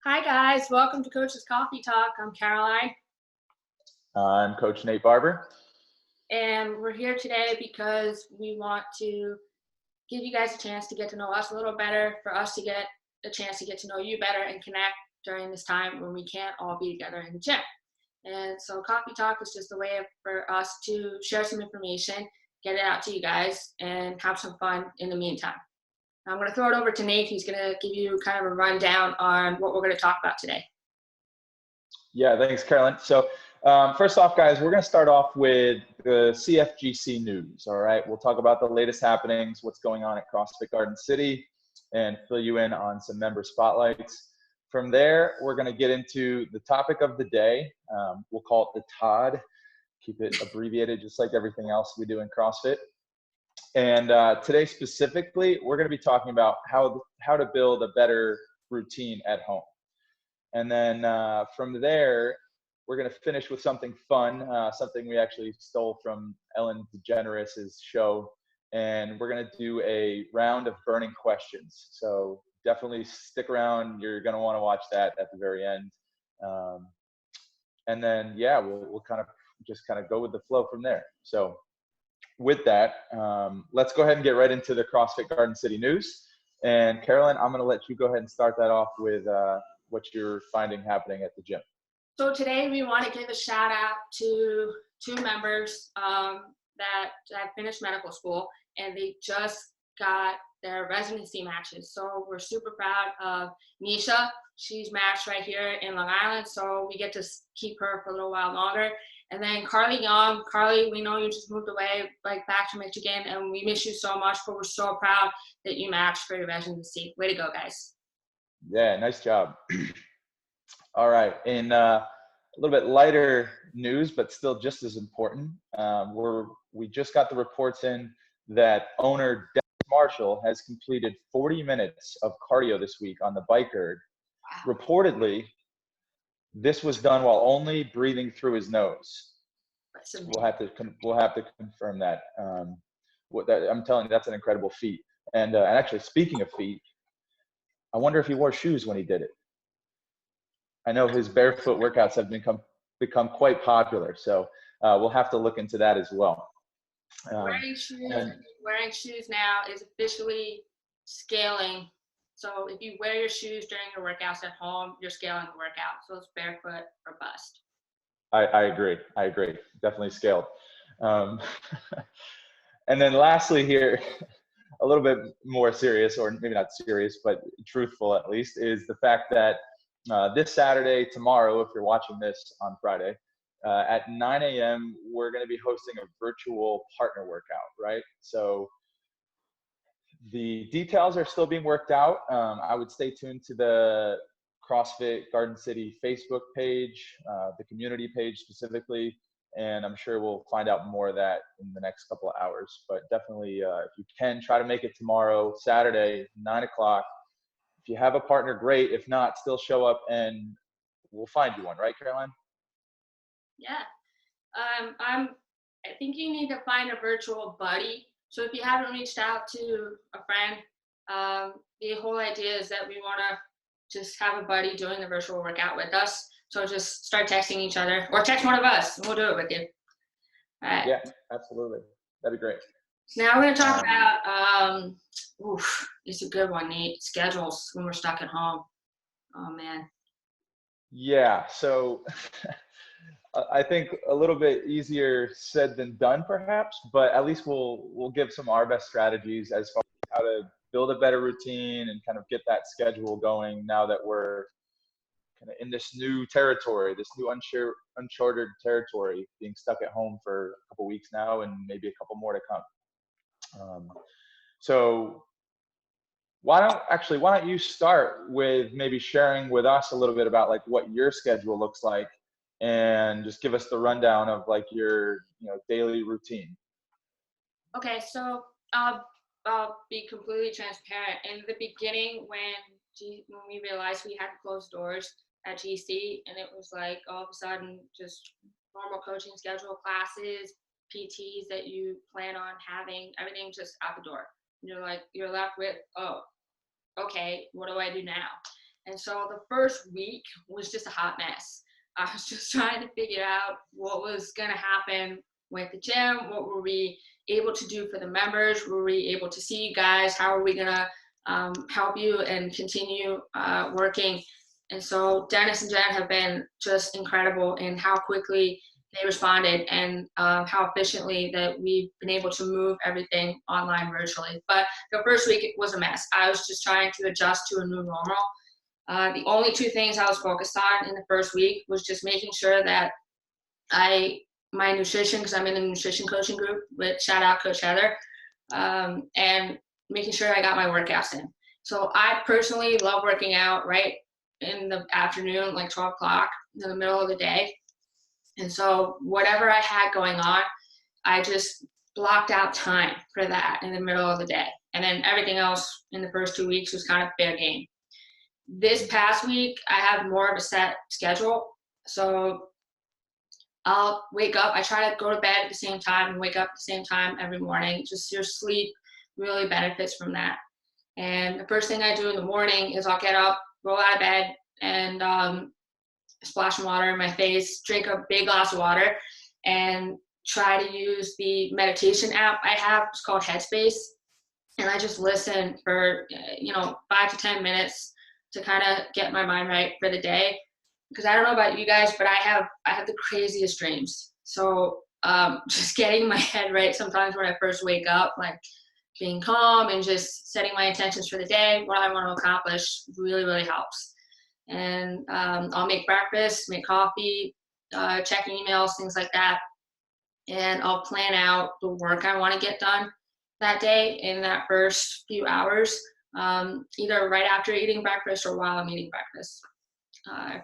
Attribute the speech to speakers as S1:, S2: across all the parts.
S1: Hi guys, welcome to Coach's Coffee Talk. I'm Caroline,
S2: I'm Coach Nate Barbour.
S1: and we're here today because we want to give you guys a chance to get to know us a little better, for us to get a chance to get to know you better and connect during this time when we can't all be together in the gym. And so Coffee Talk is just a way for us to share some information, get it out to you guys, and have some fun in the meantime. Now I'm going to throw it over to Nate. He's going to give you kind of a rundown on what we're going to talk about today.
S2: Yeah, thanks, Caroline. So first off, guys, we're going to start off with the CFGC news, all right? We'll talk about the latest happenings, what's going on at CrossFit Garden City, and fill you in on some member spotlights. From there, we're going to get into the topic of the day. We'll call it the TOD. Keep it abbreviated just like everything else we do in CrossFit. And today specifically, we're going to be talking about how to build a better routine at home. And then from there, we're going to finish with something fun, something we actually stole from Ellen DeGeneres' show. And we're going to do a round of burning questions. So definitely stick around. You're going to want to watch that at the very end. And then, yeah, we'll kind of just go with the flow from there. So with that, let's go ahead and get right into the CrossFit Garden City news. And Caroline, I'm going to let you go ahead and start that off with what you're finding happening at the gym.
S1: So today we want to give a shout out to two members that have finished medical school, and they just got their residency matches. So we're super proud of Nisha. She's matched right here in Long Island, so we get to keep her for a little while longer. And then Carly Young. Carly, we know you just moved away, back to Michigan, and we miss you so much, but we're so proud that you matched for your residency. Way to go, guys.
S2: Yeah, nice job. All right, in a little bit lighter news, but still just as important, we just got the reports in that owner Dennis Marshall has completed 40 minutes of cardio this week on the bike erg. Wow. Reportedly, this was done while only breathing through his nose. We'll have to confirm that. I'm telling you, that's an incredible feat. And actually, speaking of feet, I wonder if he wore shoes when he did it. I know his barefoot workouts have become quite popular, so we'll have to look into that as well.
S1: Wearing shoes now is officially scaling. So if you wear your shoes during your workouts at home, you're scaling the workout. So it's barefoot or bust.
S2: I agree. Definitely scaled. And then lastly here, a little bit more serious, or maybe not serious, but truthful at least, is the fact that this Saturday, tomorrow, if you're watching this on Friday, at 9 a.m., we're going to be hosting a virtual partner workout, right? So the details are still being worked out. I would stay tuned to the CrossFit Garden City Facebook page, the community page specifically, and I'm sure we'll find out more of that in the next couple of hours. But definitely, if you can, try to make it tomorrow, Saturday, 9 o'clock. If you have a partner, great. If not, still show up and we'll find you one, right, Caroline?
S1: Yeah. I think you need to find a virtual buddy. So if you haven't reached out to a friend, the whole idea is that we want to just have a buddy doing the virtual workout with us. So just start texting each other, or text one of us, and we'll do it with you. All right.
S2: Yeah, absolutely. That'd be great.
S1: So now we're going to talk about, it's a good one, Nate, schedules when we're stuck at home. Oh, man.
S2: Yeah, so I think a little bit easier said than done, perhaps, but at least we'll give some of our best strategies as far as how to build a better routine and kind of get that schedule going now that we're kind of in this new territory, this new uncharted territory, being stuck at home for a couple weeks now and maybe a couple more to come. So why don't you start with maybe sharing with us a little bit about what your schedule looks like, and just give us the rundown of your daily routine.
S1: Okay, so I'll be completely transparent. In the beginning, when we realized we had to close doors at GC, and it was all of a sudden just normal coaching schedule, classes, PTs that you plan on having, everything just out the door. You're left with, oh, okay, what do I do now? And so the first week was just a hot mess. I was just trying to figure out what was going to happen with the gym. What were we able to do for the members? Were we able to see you guys? How are we going to help you and continue working? And so Dennis and Jen have been just incredible in how quickly they responded and how efficiently that we've been able to move everything online virtually. But the first week it was a mess. I was just trying to adjust to a new normal. The only two things I was focused on in the first week was just making sure that my nutrition, because I'm in a nutrition coaching group with shout out Coach Heather, and making sure I got my workouts in. So I personally love working out right in the afternoon, like 12 o'clock in the middle of the day. And so whatever I had going on, I just blocked out time for that in the middle of the day. And then everything else in the first 2 weeks was kind of fair game. This past week, I have more of a set schedule. So I'll wake up, I try to go to bed at the same time and wake up at the same time every morning. Just your sleep really benefits from that. And the first thing I do in the morning is I'll get up, roll out of bed, and splash some water in my face, drink a big glass of water, and try to use the meditation app I have. It's called Headspace. And I just listen for, 5 to 10 minutes to kind of get my mind right for the day. Because I don't know about you guys, but I have the craziest dreams. So just getting my head right sometimes when I first wake up, like being calm and just setting my intentions for the day, what I want to accomplish really, really helps. And I'll make breakfast, make coffee, check emails, things like that. And I'll plan out the work I want to get done that day in that first few hours, either right after eating breakfast or while I'm eating breakfast.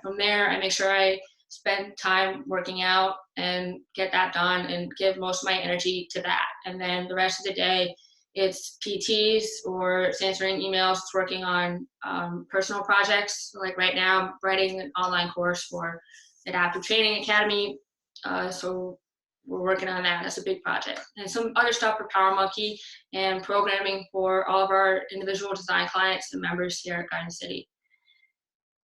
S1: From there, I make sure I spend time working out and get that done and give most of my energy to that. And then the rest of the day, it's PTs or it's answering emails, it's working on personal projects. Like right now, I'm writing an online course for Adaptive Training Academy. So we're working on that. That's a big project. And some other stuff for Power Monkey and programming for all of our individual design clients and members here at Garden City.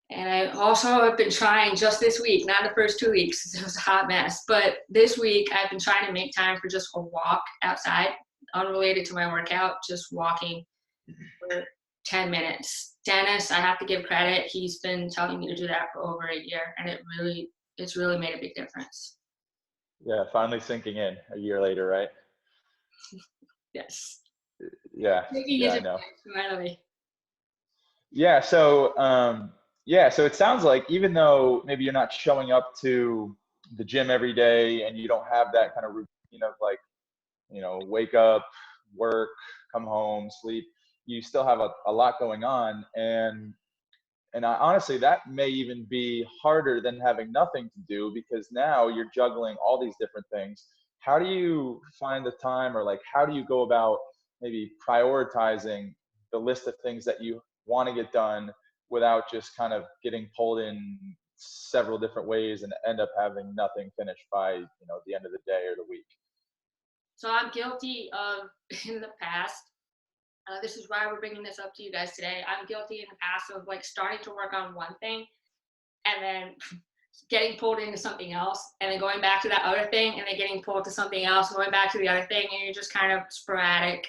S1: And I also have been trying just this week, not the first 2 weeks, it was a hot mess, but this week I've been trying to make time for just a walk outside, unrelated to my workout, just walking for 10 minutes. Dennis, I have to give credit. He's been telling me to do that for over a year, and it's really made a big difference.
S2: Yeah, finally sinking in a year later, right?
S1: Yes.
S2: Yeah, I know.
S1: Finally.
S2: Yeah, so it sounds like even though maybe you're not showing up to the gym every day and you don't have that kind of routine of like, wake up, work, come home, sleep, you still have a lot going on. And honestly, that may even be harder than having nothing to do, because now you're juggling all these different things. How do you find the time, or like, how do you go about maybe prioritizing the list of things that you want to get done without just kind of getting pulled in several different ways and end up having nothing finished by, the end of the day or the week?
S1: So I'm guilty of, in the past, this is why we're bringing this up to you guys today. I'm guilty in the past of like starting to work on one thing and then getting pulled into something else, and then going back to that other thing, and then getting pulled to something else, going back to the other thing, and you're just kind of sporadic,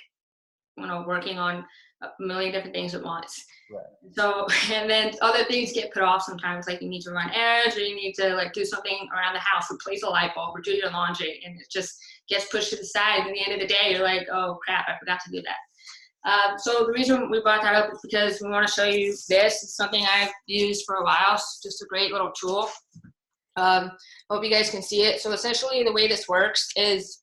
S1: working on a million different things at once.
S2: Right.
S1: So, and then other things get put off sometimes, like you need to run errands, or you need to like do something around the house, replace a light bulb, or do your laundry, and it just gets pushed to the side. And at the end of the day, you're like, oh crap, I forgot to do that. So the reason we brought that up is because we want to show you this. It's something I've used for a while. It's just a great little tool. Hope you guys can see it. So essentially the way this works is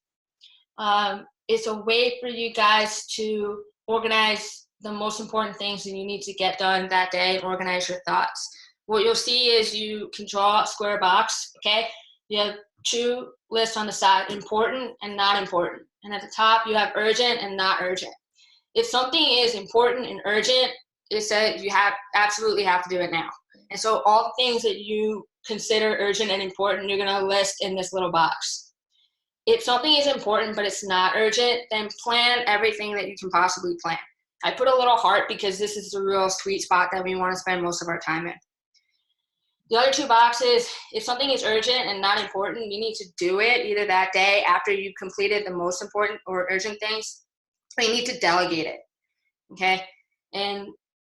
S1: it's a way for you guys to organize the most important things that you need to get done that day, organize your thoughts. What you'll see is you can draw a square box, okay? You have two lists on the side, important and not important. And at the top, you have urgent and not urgent. If something is important and urgent, it says you absolutely have to do it now. And so all the things that you consider urgent and important, you're gonna list in this little box. If something is important but it's not urgent, then plan everything that you can possibly plan. I put a little heart because this is the real sweet spot that we want to spend most of our time in. The other 2 boxes, if something is urgent and not important, you need to do it either that day after you've completed the most important or urgent things, or you need to delegate it, okay? And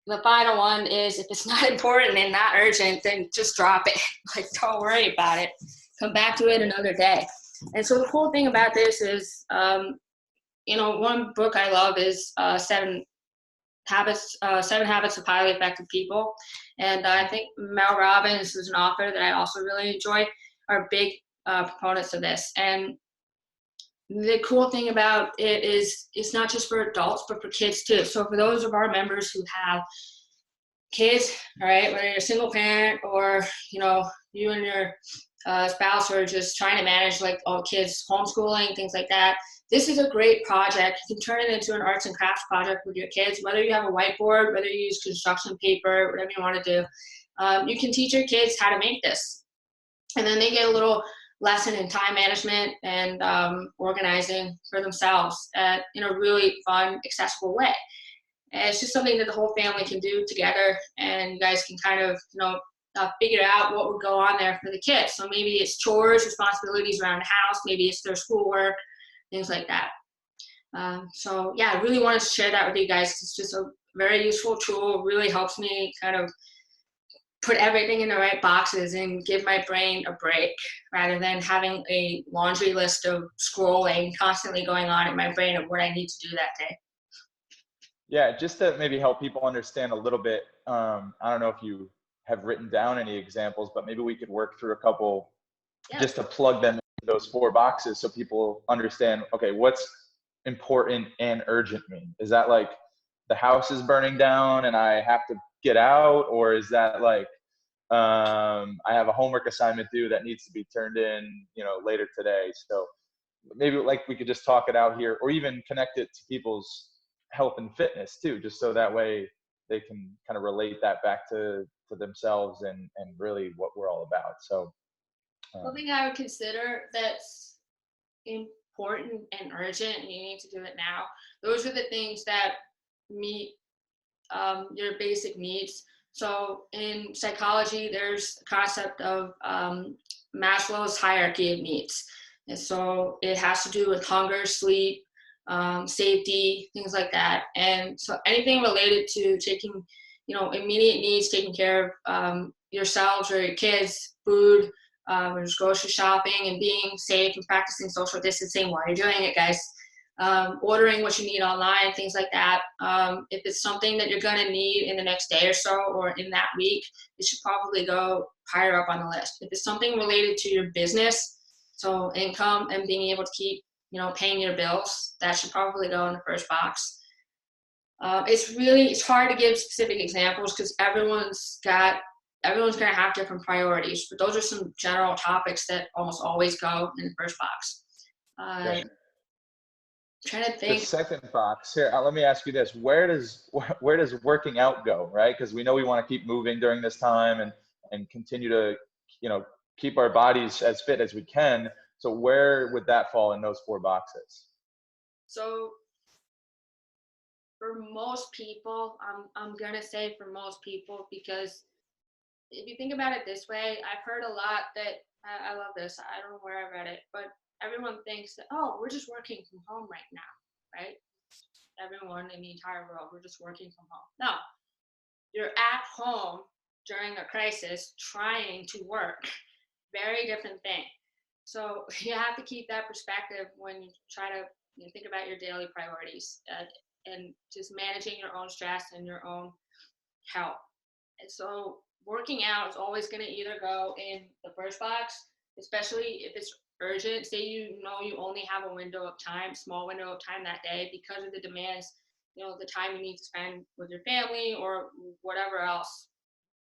S1: the final one is if it's not important and not urgent, then just drop it. Like, don't worry about it. Come back to it another day. And so the cool thing about this is, one book I love is Seven Habits of Highly Effective People. And I think Mel Robbins, who's an author that I also really enjoy, are big proponents of this. And the cool thing about it is it's not just for adults, but for kids too. So for those of our members who have kids, all right, whether you're a single parent or, you and your spouse are just trying to manage like all kids homeschooling, things like that, this is a great project. You can turn it into an arts and crafts project with your kids, whether you have a whiteboard, whether you use construction paper, whatever you want to do. You can teach your kids how to make this. And then they get a little lesson in time management and organizing for themselves in a really fun, accessible way. And it's just something that the whole family can do together, and you guys can kind of, figure out what would go on there for the kids. So maybe it's chores, responsibilities around the house, maybe it's their schoolwork, things like that. So yeah, I really wanted to share that with you guys. It's just a very useful tool. It really helps me kind of put everything in the right boxes and give my brain a break rather than having a laundry list of scrolling constantly going on in my brain of what I need to do that day.
S2: Yeah, just to maybe help people understand a little bit, I don't know if you have written down any examples, but maybe we could work through a couple just to plug them into those 4 boxes so people understand, okay, what's important and urgent mean? Is that like the house is burning down and I have to get out? Or is that like I have a homework assignment due that needs to be turned in, later today? So maybe like we could just talk it out here, or even connect it to people's health and fitness too, just so that way they can kind of relate that back to themselves and really what we're all about. So
S1: one thing I would consider that's important and urgent, and you need to do it now, those are the things that meet your basic needs. So in psychology, there's the concept of Maslow's hierarchy of needs. And so it has to do with hunger, sleep, safety, things like that. And so anything related to taking, immediate needs, taking care of yourselves or your kids, food, or just grocery shopping and being safe and practicing social distancing while you're doing it, guys. Ordering what you need online, things like that. If it's something that you're going to need in the next day or so or in that week, it should probably go higher up on the list. If it's something related to your business, so income and being able to keep, paying your bills, that should probably go in the first box. It's hard to give specific examples because everyone's going to have different priorities, but those are some general topics that almost always go in the first box.
S2: yeah.
S1: Trying to think.
S2: The second box here, let me ask you this: where does working out go, right? Because we know we want to keep moving during this time and continue to keep our bodies as fit as we can. So where would that fall in those 4 boxes?
S1: So for most people, I'm gonna say for most people, because if you think about it this way, I've heard a lot that I love this. I don't know where I read it, but everyone thinks that, oh, we're just working from home right now, right? Everyone in the entire world, we're just working from home. No, you're at home during a crisis trying to work. Very different thing. So you have to keep that perspective when you try to think about your daily priorities and just managing your own stress and your own health. And so working out is always going to either go in the first box, especially if it's urgent. Say you only have a window of time, small window of time that day because of the demands, the time you need to spend with your family or whatever else.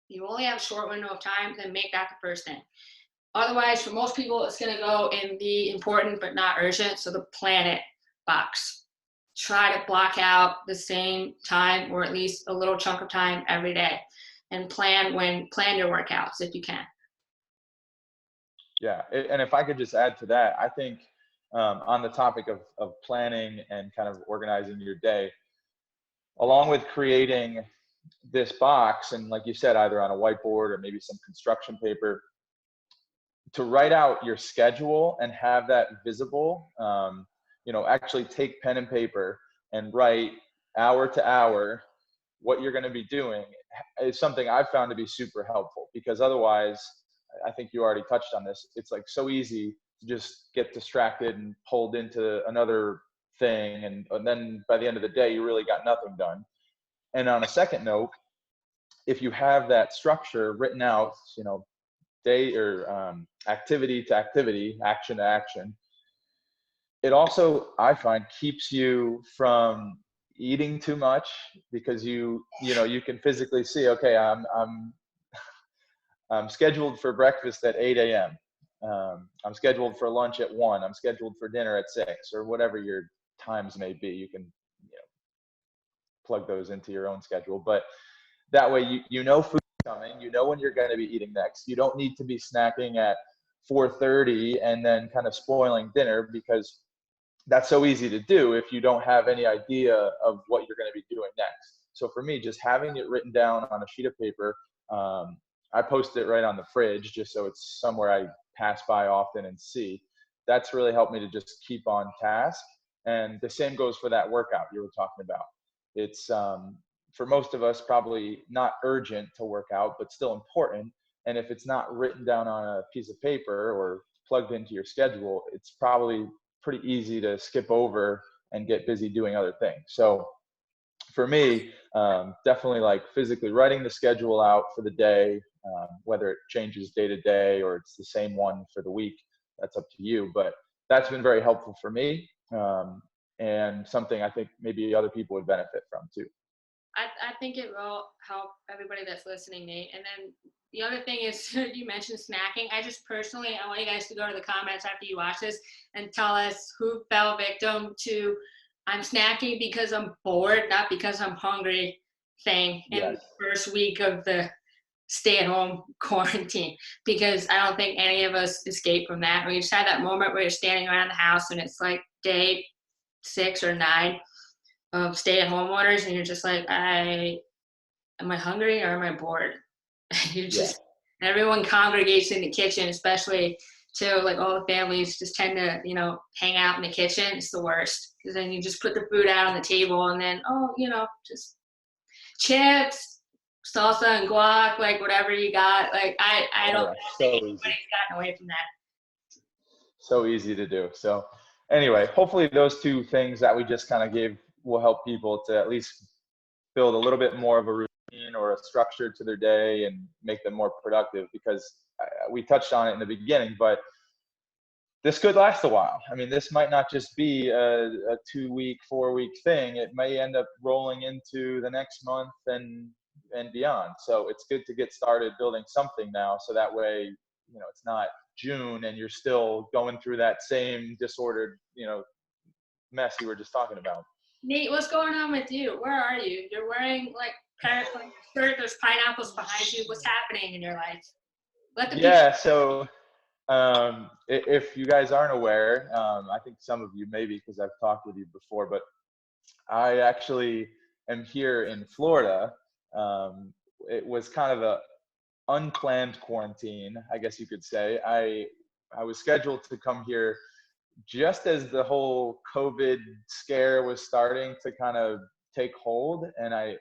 S1: You only have a short window of time, then make that the first thing. Otherwise, for most people, it's going to go in the important but not urgent, so the planet box. Try to block out the same time or at least a little chunk of time every day and plan your workouts if you can.
S2: Yeah, and if I could just add to that, I think on the topic of planning and kind of organizing your day, along with creating this box, and like you said, either on a whiteboard or maybe some construction paper, to write out your schedule and have that visible. Actually take pen and paper and write hour to hour what you're going to be doing is something I've found to be super helpful, because otherwise, I think you already touched on this, it's like so easy to just get distracted and pulled into another thing. And then by the end of the day, you really got nothing done. And on a second note, if you have that structure written out, day or activity to activity, action to action, it also, I find, keeps you from eating too much, because you can physically see, okay, I'm scheduled for breakfast at 8 a.m. I'm scheduled for lunch at 1. I'm scheduled for dinner at 6, or whatever your times may be. You can plug those into your own schedule, but that way you know food's coming, when you're going to be eating next. You don't need to be snacking at 4:30 and then kind of spoiling dinner, because that's so easy to do if you don't have any idea of what you're going to be doing next. So for me, just having it written down on a sheet of paper, I post it right on the fridge just so it's somewhere I pass by often and see. That's really helped me to just keep on task. And the same goes for that workout you were talking about. It's for most of us probably not urgent to work out, but still important. And if it's not written down on a piece of paper or plugged into your schedule, it's probably pretty easy to skip over and get busy doing other things. So for me, definitely like physically writing the schedule out for the day, whether it changes day to day or it's the same one for the week, that's up to you. But that's been very helpful for me, and something I think maybe other people would benefit from too.
S1: I think it will help everybody that's listening, Nate. And then the other thing is, you mentioned snacking. I want you guys to go to the comments after you watch this and tell us who fell victim to I'm snacking because I'm bored, not because I'm hungry thing in the first week of the stay-at-home quarantine, because I don't think any of us escaped from that. We just had that moment where you're standing around the house and it's like day 6 or 9 of stay-at-home orders, and you're just like, am I hungry or am I bored? You just everyone congregates in the kitchen, especially too, like all the families just tend to hang out in the kitchen. It's the worst, because then you just put the food out on the table and then just chips, salsa and guac, like whatever you got. Like I don't think anybody's gotten away from that.
S2: So easy to do. So anyway, hopefully those two things that we just kind of gave will help people to at least build a little bit more of a routine or a structure to their day and make them more productive, because we touched on it in the beginning, but this could last a while. I mean, this might not just be a 2-week, 4-week thing. It may end up rolling into the next month and beyond. So it's good to get started building something now, so that way, it's not June and you're still going through that same disordered, mess you were just talking about.
S1: Nate, what's going on with you? Where are you? You're wearing like shirt. There's pineapples behind you. What's happening in your life? Let the people.
S2: So if you guys aren't aware, I think some of you maybe, because I've talked with you before, but I actually am here in Florida. It was kind of a unplanned quarantine, I guess you could say. I was scheduled to come here just as the whole COVID scare was starting to kind of take hold. And I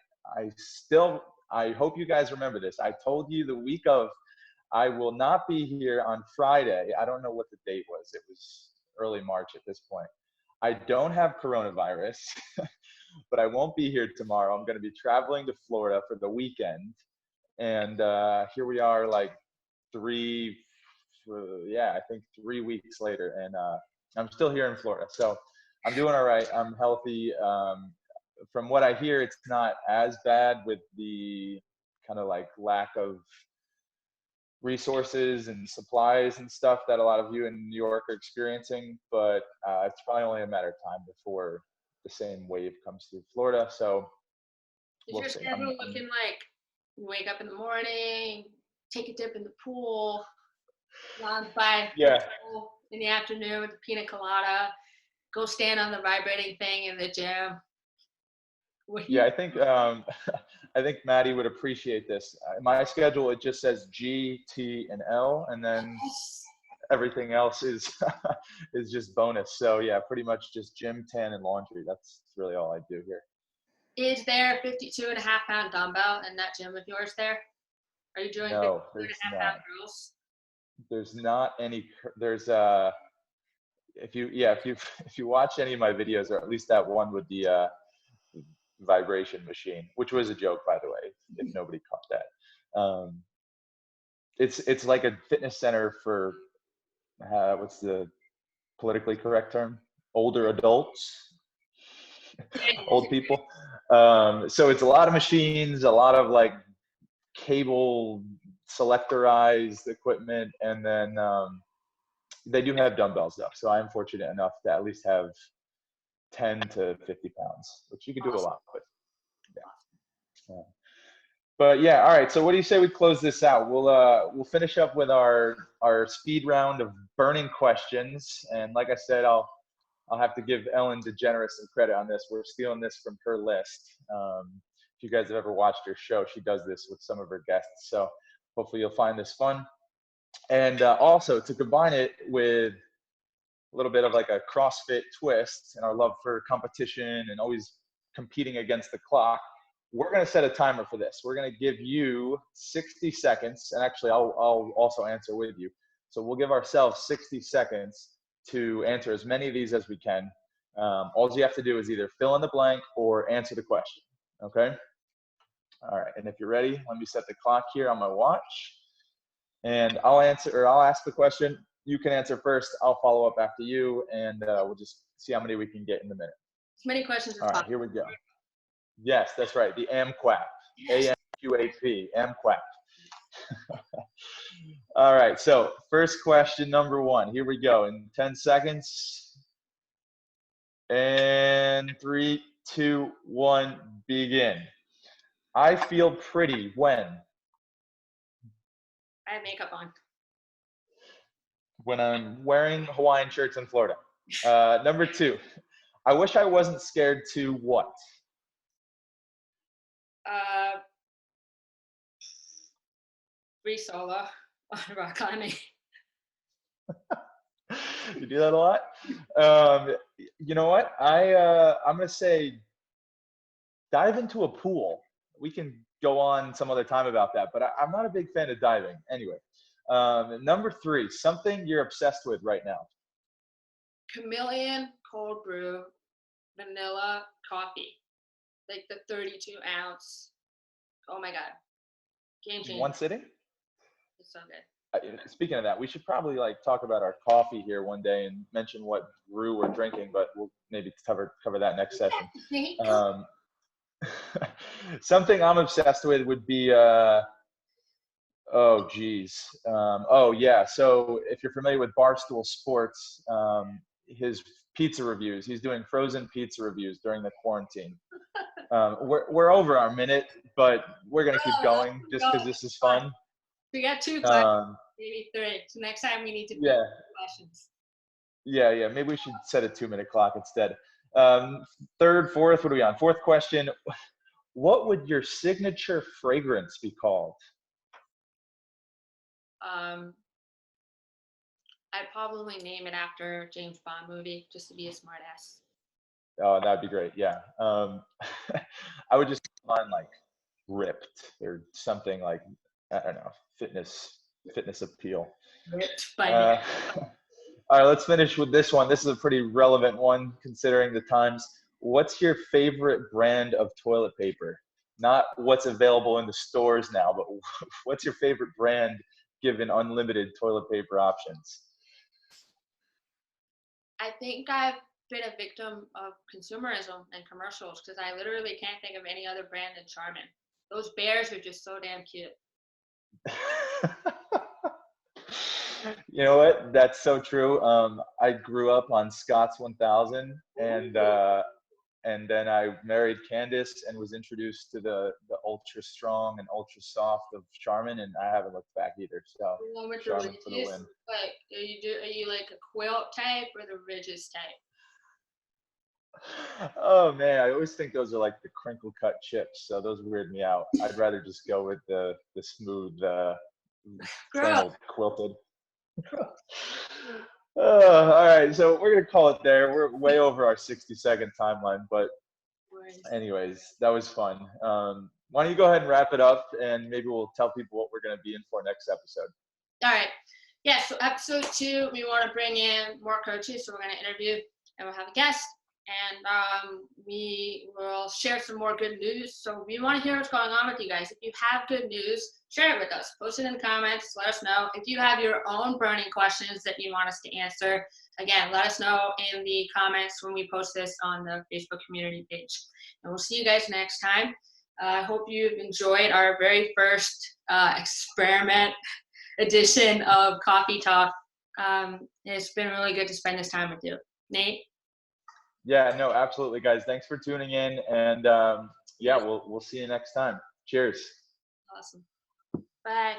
S2: hope you guys remember this. I told you the week of, I will not be here on Friday. I don't know what the date was. It was early March at this point. I don't have coronavirus, but I won't be here tomorrow. I'm going to be traveling to Florida for the weekend. And here we are, like 3 weeks later. And I'm still here in Florida. So I'm doing all right. I'm healthy. From what I hear, it's not as bad with the kind of like lack of resources and supplies and stuff that a lot of you in New York are experiencing, but it's probably only a matter of time before the same wave comes through Florida. So
S1: is your schedule looking like you wake up in the morning, take a dip in the pool, launch by in the afternoon with the pina colada, go stand on the vibrating thing in the gym?
S2: Yeah, I think I think Maddie would appreciate this. My schedule, it just says G, T, and L, and then
S1: Yes.
S2: everything else is is just bonus. So yeah, pretty much just gym, tan, and laundry. That's really all I do here.
S1: Is there a 52.5 pound dumbbell in that gym of yours there? Are you doing 52
S2: No,
S1: and a
S2: there's
S1: half
S2: not.
S1: pound drills?
S2: There's not any. There's if you yeah if you watch any of my videos, or at least that one with the vibration machine, which was a joke, by the way, if nobody caught that. It's like a fitness center for what's the politically correct term? Older adults, old people. So it's a lot of machines, a lot of like cable selectorized equipment, and then they do have dumbbells though. So I'm fortunate enough to at least have 10 to 50 pounds, which you can do a
S1: Awesome.
S2: lot with. Yeah. But yeah, all right. So what do you say we close this out? We'll finish up with our speed round of burning questions, and like I said, I'll have to give Ellen DeGeneres some credit on this. We're stealing this from her list. If you guys have ever watched her show, she does this with some of her guests. So hopefully you'll find this fun. And also to combine it with a little bit of like a CrossFit twist and our love for competition and always competing against the clock, we're going to set a timer for this. We're going to give you 60 seconds. And actually, I'll also answer with you. So we'll give ourselves 60 seconds to answer as many of these as we can. All you have to do is either fill in the blank or answer the question. Okay? All right. And if you're ready, let me set the clock here on my watch. And I'll ask the question. You can answer first. I'll follow up after you, and we'll just see how many we can get in a minute.
S1: As many questions as
S2: All right,
S1: possible.
S2: here we go. Yes, that's right. The AMQAP.
S1: Yes.
S2: AMQAP. AMQAP. All right. So first question, number one. Here we go. In 10 seconds. And 3, 2, 1, begin. I feel pretty when?
S1: I have makeup on.
S2: When I'm wearing Hawaiian shirts in Florida. Number two. I wish I wasn't scared to what?
S1: Free solo on rock climbing.
S2: You do that a lot. You know what? I'm gonna say dive into a pool. We can go on some other time about that, but I'm not a big fan of diving. Anyway, number three, something you're obsessed with right now.
S1: Chameleon cold brew vanilla coffee, like the 32-ounce. Oh my god, game changer!
S2: One sitting?
S1: It's so good.
S2: Speaking of that, we should probably like talk about our coffee here one day and mention what brew we're drinking, but we'll maybe cover that next session. Something I'm obsessed with would be oh geez, oh yeah. So if you're familiar with Barstool Sports, his pizza reviews, he's doing frozen pizza reviews during the quarantine. We're over our minute, but we're gonna keep going just because this is fun.
S1: We got 2 questions, maybe 3. So next time we need to
S2: yeah
S1: questions.
S2: yeah maybe we should set a 2-minute clock instead. Third, fourth, what are we on? Fourth question. What would your signature fragrance be called?
S1: I'd probably name it after a James Bond movie, just to be a smartass.
S2: Oh, that'd be great. Yeah. I would just find like ripped or something like, I don't know, fitness appeal.
S1: Ripped by me.
S2: All right, let's finish with this one. This is a pretty relevant one considering the times. What's your favorite brand of toilet paper? Not what's available in the stores now, but what's your favorite brand given unlimited toilet paper options?
S1: I think I've been a victim of consumerism and commercials because I literally can't think of any other brand than Charmin. Those bears are just so damn cute.
S2: You know what? That's so true. I grew up on Scott's 1000, and then I married Candace and was introduced to the ultra strong and ultra soft of Charmin, and I haven't looked back either. So Charmin for the win.
S1: Like, are you like a quilt type or the ridges type?
S2: Oh man, I always think those are like the crinkle cut chips, so those weird me out. I'd rather just go with the smooth, plain
S1: Gross.
S2: old quilted. All right, so we're gonna call it there. We're way over our 60-second timeline, but anyways, that was fun. Why don't you go ahead and wrap it up, and maybe we'll tell people what we're gonna be in for next episode.
S1: All right. Yeah, so episode 2, we want to bring in more coaches. So we're going to interview and we'll have a guest. And we will share some more good news. So we want to hear what's going on with you guys. If you have good news, share it with us. Post it in the comments. Let us know. If you have your own burning questions that you want us to answer, again, let us know in the comments when we post this on the Facebook community page. And we'll see you guys next time. I hope you've enjoyed our very first experiment edition of Coffee Talk. It's been really good to spend this time with you. Nate?
S2: Yeah, no, absolutely, guys. Thanks for tuning in, and yeah, we'll see you next time. Cheers.
S1: Awesome. Bye.